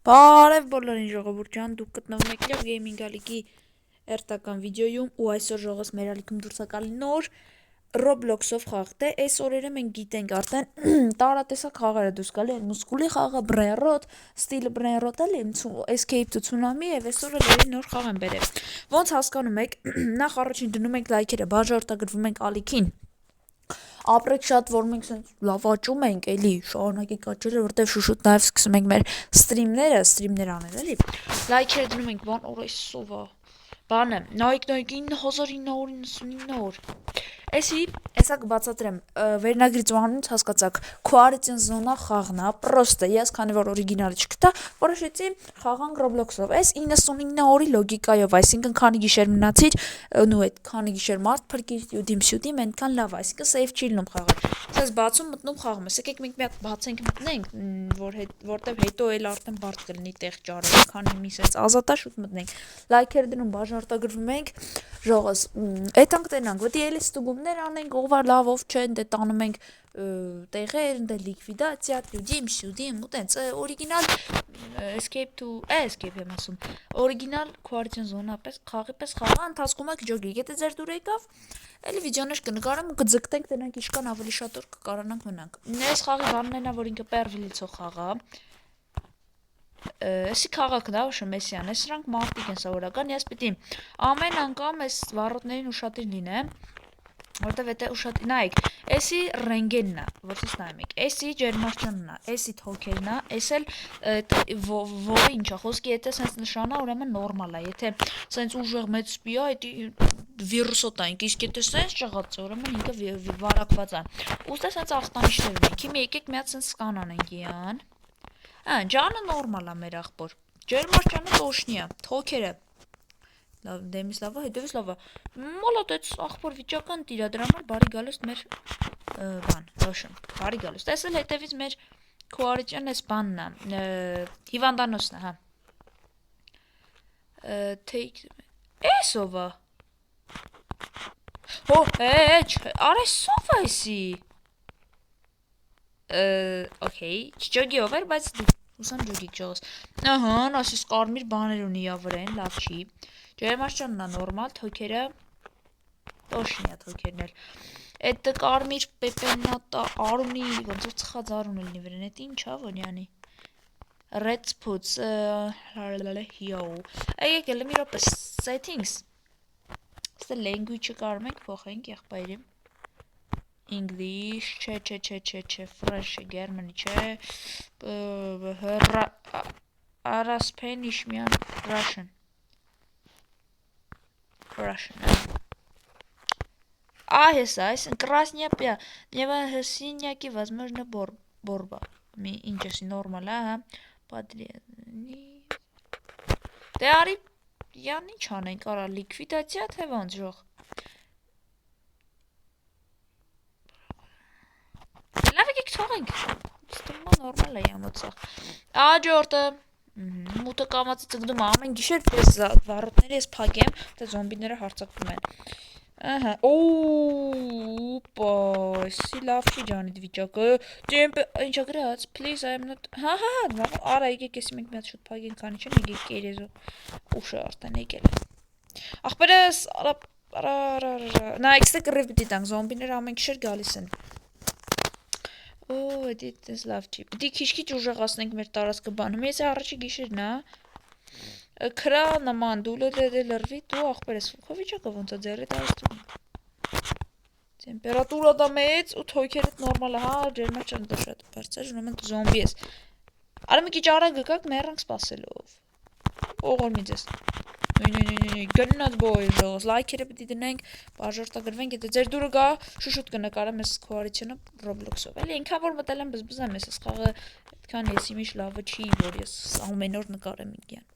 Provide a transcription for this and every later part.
Բարև բոլորին ժողովուրդ ջան, դուք գտնվում եք Love Gaming Ալիքի երթական վիդեոյում ու այսօր ժողովրդս մեր ալիքում դուրս է գալի նոր Roblox-ով խաղ։ Դե այս օրերը մենք գիտենք արդեն տարատեսակ խաղեր է դուրս գալի, Musculi խաղը, Brain Rot, Steel Brain Rot էլի, Escape to Tsunami եւ այսօր էլի նոր խաղ են բերել։ Ոնց հասկանում եք, նախ առաջին դնում եք լայքերը, բաժարտագրվում ենք ալիքին։ Ապրեք շատ, որ մենք սենց լավ աճում ենք, էլի, շարունակեք աճել, որտեվ շուշուտ նաև սկսում ենք մեր ստրիմներ անել, էլի։ Լայքերը դնում ենք, բան օրեսով է։ Բանը, նայեք 9999 օր։ Էսա կբացատրեմ, վերնագրից ու անունից հասկացաք, Quarantine Zone-ա խաղն է, պրոստը, ես քանի որ օրիգինալը չգտա, որոշեցի խաղանք Roblox-ով։ Այս 99 օրի լոգիկայով, այսինքն քանի գիշեր մնացիր, նու այդ քանի գիշեր մարդ փրկիր, սյուդիմ, այնքան լավ, այսինքն safe չի լինում խաղը։ Սենց բացում մտնում խաղում, եկեք մենք մի հատ բացենք մտնենք, որտեվ հետո էլ արդեն բարդ կլինի տեղ ճարել, քանի մի սենց ազատա շուտ մտնենք։ Լայքերը դնում, բաժարտագրվում ենք, ժողովս, էտանք տենանք, ոդի էլի ստուգումներ անենք, ով լավ ով չէ, դե տանում ենք տեղեր, դե լիկվիդացիա, սյուդիմ, ու տենց օրիգինալ escape եմ ասում, օրիգինալ Quarantine Zone-ա պես խաղի պես խաղա ընթացքում եք ջոգի, եթե ձեր դուր եկավ, էլի վիդեոներ կնկարեմ ու կձգտենք տենանք իշքան ավելի շատ օր կկարանանք մնանք։ Այս խաղի բանն է, որ ինքը պերվիլիցող խաղ է։ Էսի քաղաքն է, ուշը մեսիան, է սրանք մարդիկ են սովորական, ես պիտի ամեն անգամ այս վառոտներին ուշադիր լինեմ, որտեվ եթե ուշադիր նայեք, էսի ռենգենն է, որպես նայում եք, էսի ջերմաշճանն է, էսի թոքերն է, էս էլ որը ինչ է, խոսքի եթե սենց նշանա, ուրեմն նորմալ է, եթե սենց ուժեղ մեծ սպի է, վիրուսոտ է, իսկ եթե սենց ճղած է, ուրեմն ինքը վարակված է, ուստե սենց ախտանիշներ ունենք, հիմա եկեք մի հատ սենց սկան անենք յան, ջանը նորմալ է մեր աղբոր, ջերմաշճանը տոշնի է, թոքերը, դեմից լավա, հետևից լավա, մոլոտեց աղբոր վիճական տիրա, դրա համար բարի գալուստ մեր բան, ռոշն, բարի գալուստ, ես էլ հետևից մեր քուարիճան ես բանն է, հիվանդանոսն է, հա, էս ով է, հո, արես սով է եսի, օքեյ, չջոգի ով էր, բայց ուսամ ջոգիք ճողս, ահան, ասիս կարմիր բաներ ունի ավրեն, լավ չի, ջերմաշճանն է նորմալ, թոքերը, տոշնի է թոքերն էլ, էտ կարմիր պեպենատա արունի, ոնց որ ծխած արուն լինի վրեն, էտ ինչ է, որյանի, red puts, եկեք էլ մի ռոպե, settings, ստե language-ը կարում ենք փոխենք եղբայրի, English, չէ, French, German, չէ, Spanish, միան, Russian, այս красняя, мне синяки, возможно, борба, ինչ էսի նորմալ, հա, դե արի, յան ինչ անենք, արա, լիկվիդացիա, թե ոնց ժող, լավ եկեք թողենք, ստումա նորմալ է յամոցախ, աջորդը, մութը կամացը ծգդում ամեն գիշեր պես վառոտների ես պագեմ, թե զոմբիները հարցակվում են, օպա, սի լավ չի ջանիտ վիճակը, ինչա գրած, please I am not, հա, արա եկեք եսի մենք միատ շուտ պագենք, քանի չեն եկեք կերեզով, ուշը արդեն եկել է, աղբերս, նա էքստե կռիվ պիտի տանք, զոմբիները ամեն գիշեր գալիս են, էդի տես լավ չի, պիտի քիչ ուժեղացնենք մեր տարածքը բանում, ես առաջի գիշերն է, քրա նման դուլը լրվի, դու աղբերս, քո վիճակը ոնց է ձերիդ այստում, տեմպերատուրա դա մեծ ու թոքերդ նորմալ է, հա, ջերմաշճանը դա շատ բարձր, ուրեմն դու զոմբի ես, արա մի քիչ արագ եկաք մեռանք սպասելով, օղոր մի ձեզ, գննած բոյ ժողոս, լայքերը պիտի դնենք, բաժարտագրվենք, եթե ձեր դուրը գա, շուշուտ կնկարեմ ես քուարիչյանը Roblox-ով, էլի ինքան որ մտել եմ բզբզեմ ես խաղը, այդքան ես իմիշ լավը չի, որ ես ամեն օր նկարեմ ինքյան,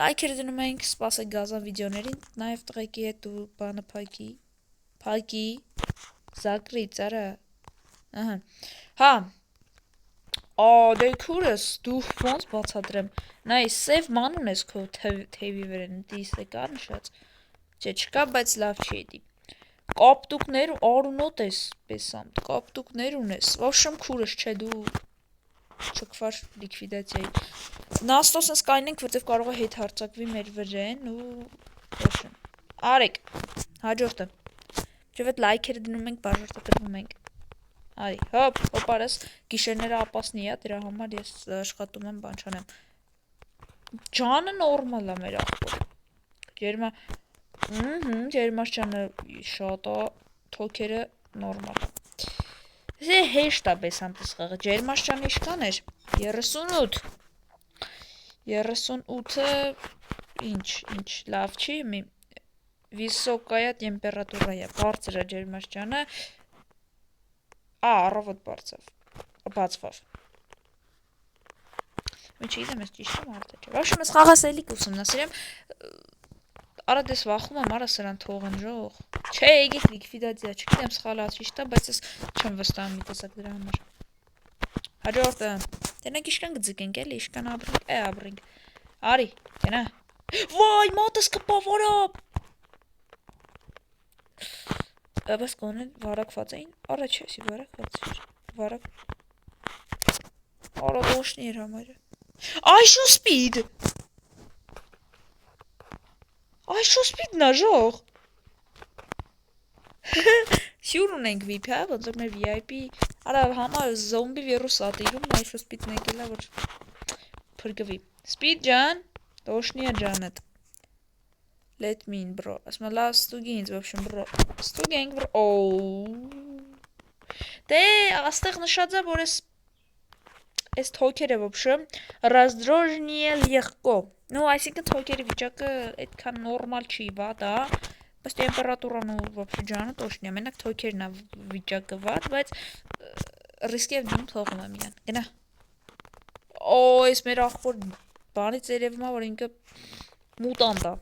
լայքերը դնում ենք, սպասեք գազան վիդեոներին, նաև տղեկի հետ ու բանը պակի, զակրից, արա, հա, դե քուրս, դու ոնց բացատրեմ, նայ, սև ման ունես քո թեվի վրեն, դիսը կար նշած, չէ չկա, բայց լավ չի էդի, կապտուկներ արունոտ ես, պեսամտ, կապտուկներ ունես, վաշմ քուրս չէ դու, չքվար լիկվիդացիայի։ Նաստոսն սկայնենք, որտեվ կարող է հետ հարցակվի մեր վրեն ու ոչն։ Արեք, հաջորդը։ Չէ՞ որ լայքերը դնում ենք, բաժարտը տրվում ենք։ Արի, հոպ արես, գիշերները ապասնի է, դրա համար ես աշխատում եմ բան չանեմ։ Ջանը նորմալ է մեր աղբոր։ Ջերմաշճանը շատ է, թոքերը նորմալ է։ Հեշտ է բեսանտես խաղը, ջերմաշճանը իշքան էր, 38, 38-ը ինչ, լավ չի, վիսոկայա տեմպերատուրայա, բարձր է ջերմաշճանը, առավոտ բացվավ։ Չգիտեմ, ես ճիշտ եմ արդյոք չէ։ Вообще, ես խաղասելիք ուսումնասիրեմ, արա դες վախում եմ, արա սրան թողեն ժող։ Չէ, եկեք լիկվիդացիա, չգիտեմ սխալա ճիշտ է, բայց ես չեմ վստահում մի տեսակ դրա համար։ Հաջորդը, տենակ իշքան գձգենք էլի, իշքան ապրենք, արի, գնա։ Վայ, մատս կպավ, արա։ Բայց կոնեն վարակված էին, արա չէ, սի վարակված էր, վարակ։ Արա դոշնի էր համարը։ Այշու սպիդ։ Այշու սպիդն է ժող։ Սյուր ունենք VIP, հա, ոնց որ մեր VIP, արա համա զոմբի վիրուս ատիրում, այշու սպիդն եկել է, որ փրկվի։ Սպիդ ջան, դոշնի է ջանդ։ Let me in, bro. Ասма լավ ստուգի ինձ, в общем, bro։ Ստուգենք, bro։ Դե, աստեղ նշած է, որ այս թոքերը, в общем, раздражение легко։ Ну, այսինքն թոքերի վիճակը այդքան նորմալ չի, վատ է, բայց տեմպերատուրան ու вообще ջանը точно է, մենակ թոքերն է վիճակը վատ, բայց ռիսկի եմ դնում թողում եմ իրան։ Գնա։ Այս մեր աղբոր բանից երևում է, որ ինքը մուտանտ է։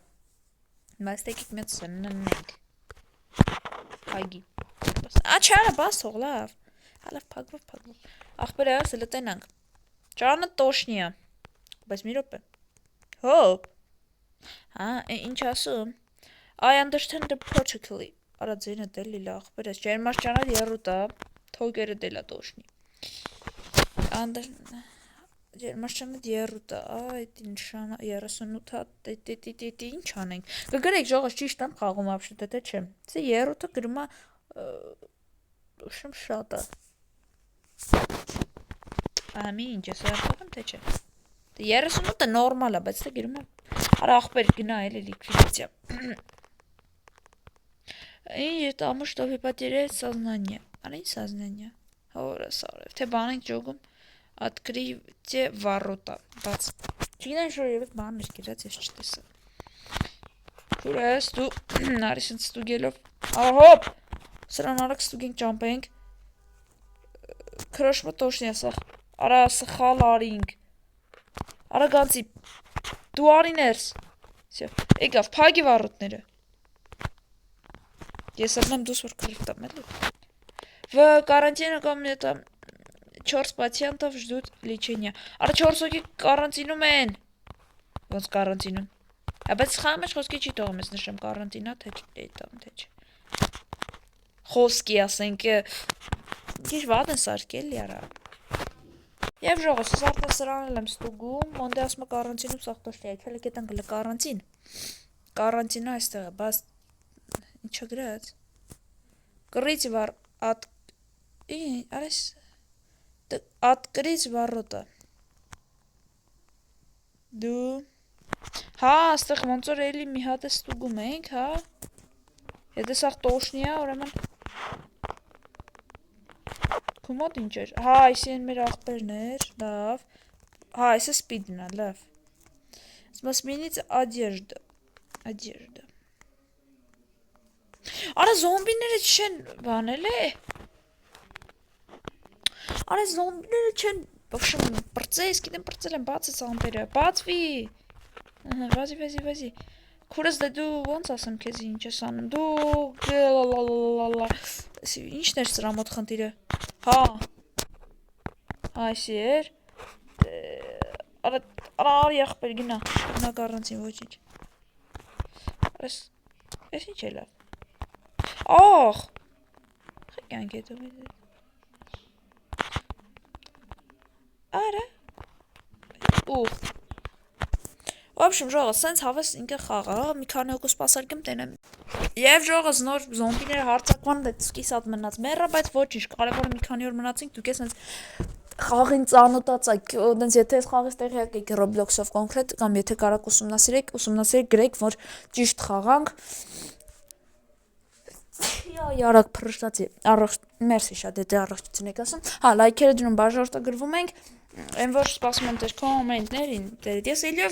Բայց տեկիք մեծ սննենք։ Փագի։ Աչարա բաս թող լավ։ Հալավ փագվով։ Աղբերը ասել տենանք։ Ջանը տոշնի է։ Բայց մի րոպե։ Հոպ։ Հա, ինչ ասում։ I understand the protocol. Արա ձենը դելի լա աղբերը, ջերմաշճանը երրուտ է, թոքերը դելա տոշնի։ Ջերմաշճանը երրուտ է, այդ նշանը 38-ը, ինչ անենք։ Կգրեք ժողս ճիշտ եմ խաղում ապշտը, թե չէ։ Սե երրուտը գրում է ուշում շատ է։ Ահամի ինչ ես արդակում, թե չէ։ 38-ը նորմալ է, բայց թե գրում է, արա աղբեր գնա էլի լիկվիդացիա։ Ինչ тому, что вы потеряете сознание. Անի сознание։ Հորս արև, թե բան ենք ճոգում, откройте ворота, բաց։ Չգիտեմ շոր երևս բան էր կերած, ես չտեսա։ Շուր ես, դու նարիս ընց ստուգելով, ահոպ, սրան արակ ստուգենք ճամպենք, քրոշմը տոշնի ասախ, արա սխալ արինք, արա գանցի, դու արիներս, եկավ, պագի վարոտները, ես ըրնեմ դուս որ կրիպտամ էլի, в карантине там 4 пациентов ждут лечения. Արա 4 հոգի կարանտինում են։ Ոնց կարանտինում։ Բայց խաղում ես խոսքի չի թողում ես նշեմ կարանտինա, թե այդտամ, թե չէ։ Խոսքի ասենք, ինչ վատ են սարկել արա։ Եվ ժողս, ես արդեն սրանել եմ ստուգում, ոնտե ասում է կարանտինում սաղ տոշնի, եկել եք էտան գլը կարանտին։ Կարանտինը այստեղ է, բաց ինչա գրած։ Կռիծ վար արես Открыть ворота։ Դու հա, աստեղ ոնց որ էլի մի հատ է ստուգում ենք, հա։ Եթե սաղ տոշնի է, ուրեմն քու մոտ ինչ էր։ Հա, այսի են մեր աղբերն էր, լավ։ Հա, այսը սպիդն է, լավ։ Սմասմինից одежда։ Արա զոմբիները չեն բանել է։ Արա զոմբիները չեն, բովշում, պրծես, գիտեմ պրծել են, բաց է ծամպերը, բացվի, վազի, քուրս դե դու ոնց ասեմ կեզ ինչ ես անում, դու ինչն էր սրա մոտ խնդիրը, հա, այսի էր, արա արի աղբեր գնա կարանցին ոչինչ, ես ինչ է լավ, աղ, խեկանք հետո Արա։ Ու В общем, ժողը սենց հավես ինքը խաղա, մի քանի օկու սպասել կեմ տենեմ։ Եվ ժողը նոր զոմբիները հարցակման դեպքի սատ մնաց մեռա, բայց ոչինչ, կարևորը մի քանի օր մնացինք, դուք ես խաղին ծանոթացաք, դենց եթե այս խաղից տեղյակ եք Roblox-ով կոնկրետ կամ եթե կարաք ուսումնասիրեք գրեք, որ ճիշտ խաղանք։ Արագ փռշտացի։ Մերսի շատ եթե առողջություն եք ասում։ Հա, լայքերը դնում բաժարտագրվում ենք։ Այն որ սպասում եմ ձեր կոմենտներին, դերդ ես էլի